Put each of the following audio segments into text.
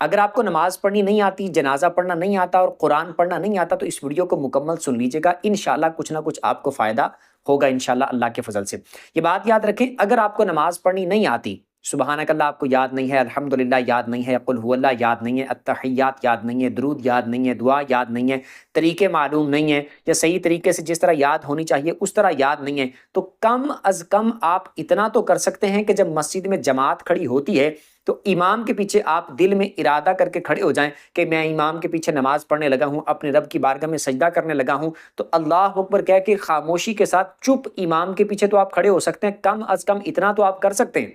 اگر آپ کو نماز پڑھنی نہیں آتی، جنازہ پڑھنا نہیں آتا اور قرآن پڑھنا نہیں آتا تو اس ویڈیو کو مکمل سن لیجیے گا، انشاءاللہ کچھ نہ کچھ آپ کو فائدہ ہوگا انشاءاللہ اللہ کے فضل سے۔ یہ بات یاد رکھیں، اگر آپ کو نماز پڑھنی نہیں آتی، سبحانک اللہ آپ کو یاد نہیں ہے، الحمدللہ یاد نہیں ہے، قل هو اللہ یاد نہیں ہے، التحیات یاد نہیں ہے، درود یاد نہیں ہے، دعا یاد نہیں ہے، طریقے معلوم نہیں ہیں، یا صحیح طریقے سے جس طرح یاد ہونی چاہیے اس طرح یاد نہیں ہے، تو کم از کم آپ اتنا تو کر سکتے ہیں کہ جب مسجد میں جماعت کھڑی ہوتی ہے تو امام کے پیچھے آپ دل میں ارادہ کر کے کھڑے ہو جائیں کہ میں امام کے پیچھے نماز پڑھنے لگا ہوں، اپنے رب کی بارگاہ میں سجدہ کرنے لگا ہوں، تو اللہ اکبر کہہ کے خاموشی کے ساتھ چپ امام کے پیچھے تو آپ کھڑے ہو سکتے ہیں، کم از کم اتنا تو آپ کر سکتے ہیں۔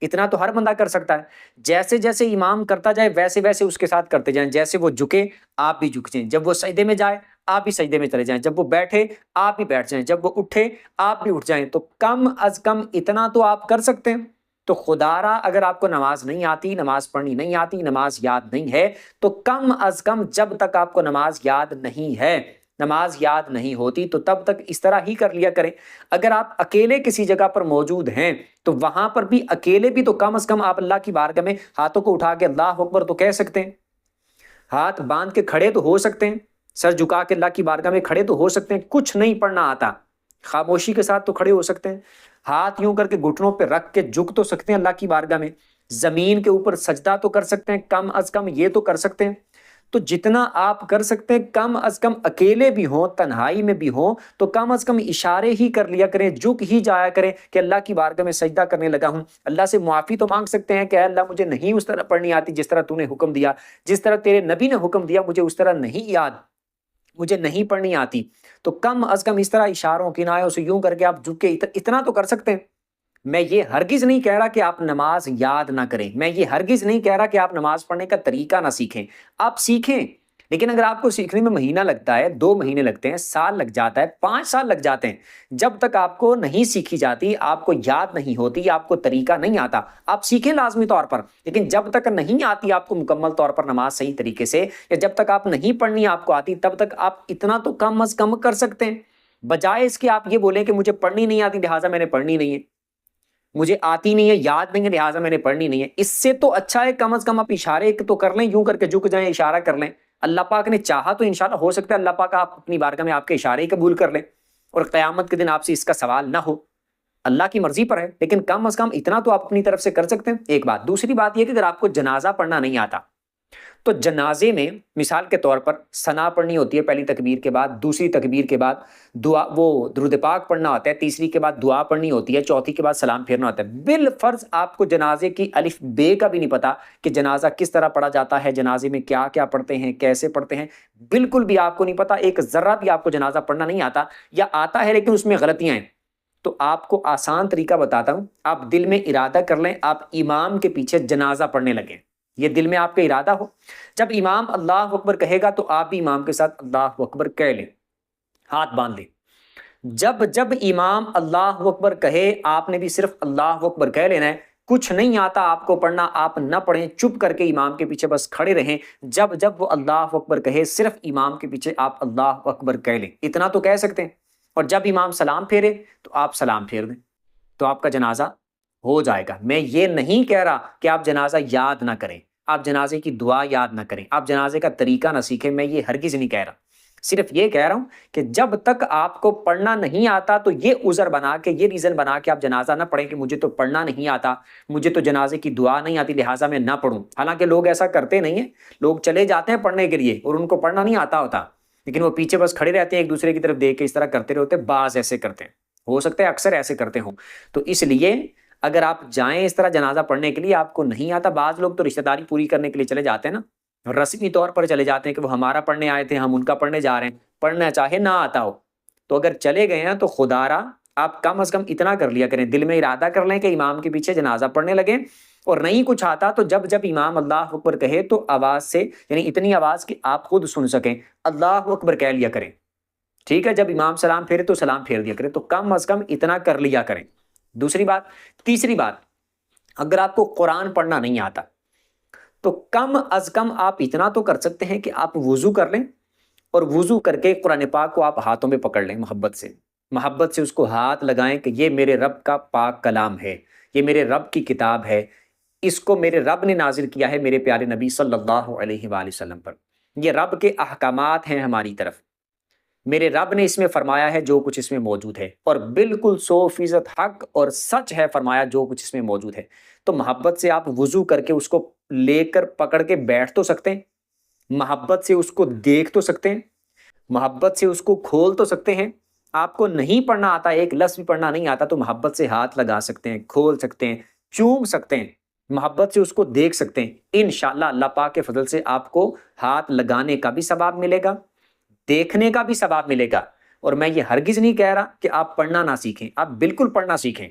اتنا تو ہر بندہ کر سکتا ہے، جیسے جیسے امام کرتا جائے ویسے ویسے اس کے ساتھ کرتے جائیں، جیسے وہ جھکے آپ بھی جھک جائیں، جب وہ سجدے میں جائے آپ بھی سجدے میں چلے جائیں، جب وہ بیٹھے آپ بھی بیٹھ جائیں، جب وہ اٹھے آپ بھی اٹھ جائیں، تو کم از کم اتنا تو آپ کر سکتے ہیں۔ تو خدا را اگر آپ کو نماز نہیں آتی، نماز پڑھنی نہیں آتی، نماز یاد نہیں ہے، تو کم از کم جب تک آپ کو نماز یاد نہیں ہے، نماز یاد نہیں ہوتی، تو تب تک اس طرح ہی کر لیا کریں۔ اگر آپ اکیلے کسی جگہ پر موجود ہیں تو وہاں پر بھی اکیلے بھی تو کم از کم آپ اللہ کی بارگاہ میں ہاتھوں کو اٹھا کے اللہ اکبر تو کہہ سکتے ہیں، ہاتھ باندھ کے کھڑے تو ہو سکتے ہیں، سر جھکا کے اللہ کی بارگاہ میں کھڑے تو ہو سکتے ہیں، کچھ نہیں پڑھنا آتا خاموشی کے ساتھ تو کھڑے ہو سکتے ہیں، ہاتھ یوں کر کے گھٹنوں پہ رکھ کے جھک تو سکتے ہیں اللہ کی بارگاہ میں، زمین کے اوپر سجدہ تو کر سکتے ہیں، کم از کم یہ تو کر سکتے ہیں۔ تو جتنا آپ کر سکتے ہیں، کم از کم اکیلے بھی ہوں تنہائی میں بھی ہوں تو کم از کم اشارے ہی کر لیا کریں، جھک ہی جایا کریں کہ اللہ کی بارگاہ میں سجدہ کرنے لگا ہوں۔ اللہ سے معافی تو مانگ سکتے ہیں کہ اے اللہ مجھے نہیں اس طرح پڑھنی آتی جس طرح تو نے حکم دیا، جس طرح تیرے نبی نے حکم دیا مجھے اس طرح نہیں یاد، مجھے نہیں پڑھنی آتی، تو کم از کم اس طرح اشاروں کنایوں سے یوں کر کے آپ جھک کے اتنا تو کر سکتے ہیں۔ میں یہ ہرگز نہیں کہہ رہا کہ آپ نماز یاد نہ کریں، میں یہ ہرگز نہیں کہہ رہا کہ آپ نماز پڑھنے کا طریقہ نہ سیکھیں، آپ سیکھیں، لیکن اگر آپ کو سیکھنے میں مہینہ لگتا ہے، 2 مہینے لگتے ہیں، سال لگ جاتا ہے، 5 سال لگ جاتے ہیں، جب تک آپ کو نہیں سیکھی جاتی، آپ کو یاد نہیں ہوتی، آپ کو طریقہ نہیں آتا، آپ سیکھیں لازمی طور پر، لیکن جب تک نہیں آتی آپ کو مکمل طور پر نماز صحیح طریقے سے، یا جب تک آپ نہیں پڑھنی آپ کو آتی، تب تک آپ اتنا تو کم از کم کر سکتے ہیں، بجائے اس کے آپ یہ بولیں کہ مجھے پڑھنی نہیں آتی لہٰذا میں نے پڑھنی نہیں ہے، مجھے آتی نہیں ہے، یاد نہیں ہے، لہٰذا میں نے پڑھنی نہیں ہے۔ اس سے تو اچھا ہے کم از کم آپ اشارے تو کر لیں، یوں کر کے جھک جائیں، اشارہ کر لیں، اللہ پاک نے چاہا تو انشاءاللہ ہو سکتا ہے اللہ پاک آپ اپنی بارگاہ میں آپ کے اشارے ہی قبول کر لیں اور قیامت کے دن آپ سے اس کا سوال نہ ہو، اللہ کی مرضی پر ہے، لیکن کم از کم اتنا تو آپ اپنی طرف سے کر سکتے ہیں۔ ایک بات، دوسری بات یہ کہ اگر آپ کو جنازہ پڑھنا نہیں آتا تو جنازے میں مثال کے طور پر ثنا پڑھنی ہوتی ہے پہلی تکبیر کے بعد، دوسری تکبیر کے بعد دعا، وہ درود پاک پڑھنا ہوتا ہے، تیسری کے بعد دعا پڑھنی ہوتی ہے، چوتھی کے بعد سلام پھیرنا ہوتا ہے۔ بالفرض آپ کو جنازے کی الف بے کا بھی نہیں پتا کہ جنازہ کس طرح پڑھا جاتا ہے، جنازے میں کیا کیا پڑھتے ہیں، کیسے پڑھتے ہیں، بالکل بھی آپ کو نہیں پتا، ایک ذرہ بھی آپ کو جنازہ پڑھنا نہیں آتا، یا آتا ہے لیکن اس میں غلطیاں ہیں، تو آپ کو آسان طریقہ بتاتا ہوں، آپ دل میں ارادہ کر لیں، آپ امام کے پیچھے جنازہ پڑھنے لگیں، یہ دل میں آپ کا ارادہ ہو، جب امام اللہ اکبر کہے گا تو آپ بھی امام کے ساتھ اللہ اکبر کہہ لیں، ہاتھ باندھ لیں، جب جب امام اللہ اکبر کہے آپ نے بھی صرف اللہ اکبر کہہ لینا ہے، کچھ نہیں آتا آپ کو پڑھنا آپ نہ پڑھیں، چپ کر کے امام کے پیچھے بس کھڑے رہیں، جب جب وہ اللہ اکبر کہے صرف امام کے پیچھے آپ اللہ اکبر کہہ لیں، اتنا تو کہہ سکتے ہیں، اور جب امام سلام پھیرے تو آپ سلام پھیر دیں، تو آپ کا جنازہ ہو جائے گا۔ میں یہ نہیں کہہ رہا کہ آپ جنازہ یاد نہ کریں، آپ جنازے کی دعا یاد نہ کریں، آپ جنازے کا طریقہ نہ سیکھیں، میں یہ ہرگز نہیں کہہ رہا، صرف یہ کہہ رہا ہوں کہ جب تک آپ کو پڑھنا نہیں آتا تو یہ عذر بنا کے، یہ ریزن بنا کے آپ جنازہ نہ پڑھیں کہ مجھے تو پڑھنا نہیں آتا، مجھے تو جنازے کی دعا نہیں آتی لہٰذا میں نہ پڑھوں۔ حالانکہ لوگ ایسا کرتے نہیں ہیں، لوگ چلے جاتے ہیں پڑھنے کے لیے اور ان کو پڑھنا نہیں آتا ہوتا، لیکن وہ پیچھے بس کھڑے رہتے ہیں، ایک دوسرے کی طرف دیکھ کے اس طرح کرتے رہتے ہیں، بعض ایسے کرتے ہیں، ہو سکتا ہے اکثر ایسے کرتے ہوں۔ تو اس لیے اگر آپ جائیں اس طرح جنازہ پڑھنے کے لیے، آپ کو نہیں آتا، بعض لوگ تو رشتہ داری پوری کرنے کے لیے چلے جاتے ہیں نا، رسمی طور پر چلے جاتے ہیں کہ وہ ہمارا پڑھنے آئے تھے، ہم ان کا پڑھنے جا رہے ہیں، پڑھنا چاہے نہ آتا ہو، تو اگر چلے گئے ہیں تو خدا را آپ کم از کم اتنا کر لیا کریں، دل میں ارادہ کر لیں کہ امام کے پیچھے جنازہ پڑھنے لگیں، اور نہیں کچھ آتا تو جب جب امام اللہ اکبر کہے تو آواز سے، یعنی اتنی آواز کہ آپ خود سن سکیں، اللہ اکبر کہہ لیا کریں، ٹھیک ہے، جب امام سلام پھیرے تو سلام پھیر دیا کریں، تو کم از کم اتنا کر لیا کریں۔ دوسری بات، تیسری بات، اگر آپ کو قرآن پڑھنا نہیں آتا تو کم از کم آپ اتنا تو کر سکتے ہیں کہ آپ وضو کر لیں، اور وضو کر کے قرآن پاک کو آپ ہاتھوں میں پکڑ لیں، محبت سے اس کو ہاتھ لگائیں کہ یہ میرے رب کا پاک کلام ہے، یہ میرے رب کی کتاب ہے، اس کو میرے رب نے نازل کیا ہے میرے پیارے نبی صلی اللہ علیہ وآلہ وسلم پر۔ یہ رب کے احکامات ہیں ہماری طرف، میرے رب نے اس میں فرمایا ہے جو کچھ اس میں موجود ہے، اور بالکل 100% حق اور سچ ہے فرمایا جو کچھ اس میں موجود ہے۔ تو محبت سے آپ وضو کر کے اس کو لے کر پکڑ کے بیٹھ تو سکتے ہیں، محبت سے اس کو دیکھ تو سکتے ہیں، محبت سے اس کو کھول تو سکتے ہیں۔ آپ کو نہیں پڑھنا آتا، ایک لفظ بھی پڑھنا نہیں آتا، تو محبت سے ہاتھ لگا سکتے ہیں، کھول سکتے ہیں، چوم سکتے ہیں، محبت سے اس کو دیکھ سکتے ہیں۔ انشاءاللہ اللہ پاک کے فضل سے آپ کو ہاتھ لگانے کا بھی ثواب ملے گا، دیکھنے کا بھی ثواب ملے گا۔ اور میں یہ ہرگز نہیں کہہ رہا کہ آپ پڑھنا نہ سیکھیں، آپ بالکل پڑھنا سیکھیں،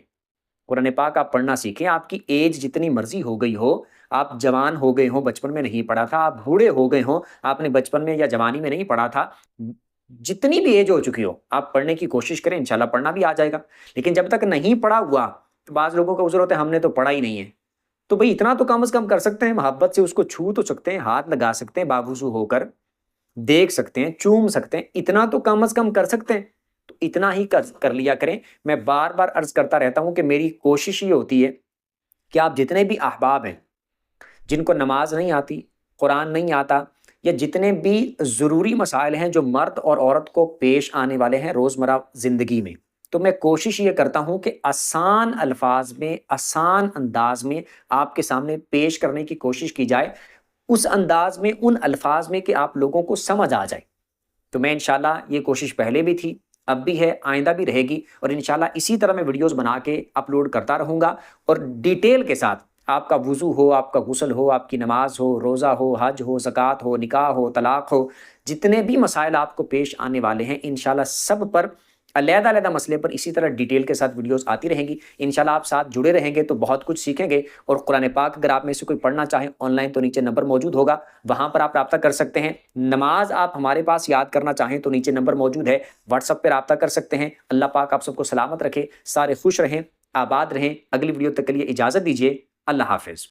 قرآن پاک آپ پڑھنا سیکھیں۔ آپ کی ایج جتنی مرضی ہو گئی ہو، آپ جوان ہو گئے ہوں، بچپن میں نہیں پڑھا تھا، آپ بوڑھے ہو گئے ہوں، آپ نے بچپن میں یا جوانی میں نہیں پڑھا تھا، جتنی بھی ایج ہو چکی ہو آپ پڑھنے کی کوشش کریں، انشاءاللہ پڑھنا بھی آ جائے گا۔ لیکن جب تک نہیں پڑھا ہوا تو بعض لوگوں کا عذر ہوتا ہے ہم نے تو پڑھا ہی نہیں ہے، تو بھئی اتنا تو کم از کم کر سکتے ہیں، محبت سے اس کو چھو تو سکتے ہیں، ہاتھ لگا سکتے ہیں، باوضو ہو کر دیکھ سکتے ہیں، چوم سکتے ہیں، اتنا تو کم از کم کر سکتے ہیں، تو اتنا ہی کر لیا کریں۔ میں بار بار عرض کرتا رہتا ہوں کہ میری کوشش یہ ہوتی ہے کہ آپ جتنے بھی احباب ہیں جن کو نماز نہیں آتی، قرآن نہیں آتا، یا جتنے بھی ضروری مسائل ہیں جو مرد اور عورت کو پیش آنے والے ہیں روزمرہ زندگی میں، تو میں کوشش یہ کرتا ہوں کہ آسان الفاظ میں، آسان انداز میں آپ کے سامنے پیش کرنے کی کوشش کی جائے، اس انداز میں، ان الفاظ میں کہ آپ لوگوں کو سمجھ آ جائے۔ تو میں انشاءاللہ یہ کوشش پہلے بھی تھی، اب بھی ہے، آئندہ بھی رہے گی، اور انشاءاللہ اسی طرح میں ویڈیوز بنا کے اپلوڈ کرتا رہوں گا، اور ڈیٹیل کے ساتھ آپ کا وضو ہو، آپ کا غسل ہو، آپ کی نماز ہو، روزہ ہو، حج ہو، زکوٰۃ ہو، نکاح ہو، طلاق ہو، جتنے بھی مسائل آپ کو پیش آنے والے ہیں انشاءاللہ سب پر علیحدہ علیحدہ مسئلے پر اسی طرح ڈیٹیل کے ساتھ ویڈیوز آتی رہیں گی۔ انشاءاللہ آپ ساتھ جڑے رہیں گے تو بہت کچھ سیکھیں گے، اور قرآن پاک اگر آپ میں سے کوئی پڑھنا چاہیں آن لائن تو نیچے نمبر موجود ہوگا، وہاں پر آپ رابطہ کر سکتے ہیں۔ نماز آپ ہمارے پاس یاد کرنا چاہیں تو نیچے نمبر موجود ہے، واٹس ایپ پہ رابطہ کر سکتے ہیں۔ اللہ پاک آپ سب کو سلامت رکھے، سارے خوش رہیں، آباد رہیں۔ اگلی ویڈیو تک کے لیے اجازت دیجیے، اللہ حافظ۔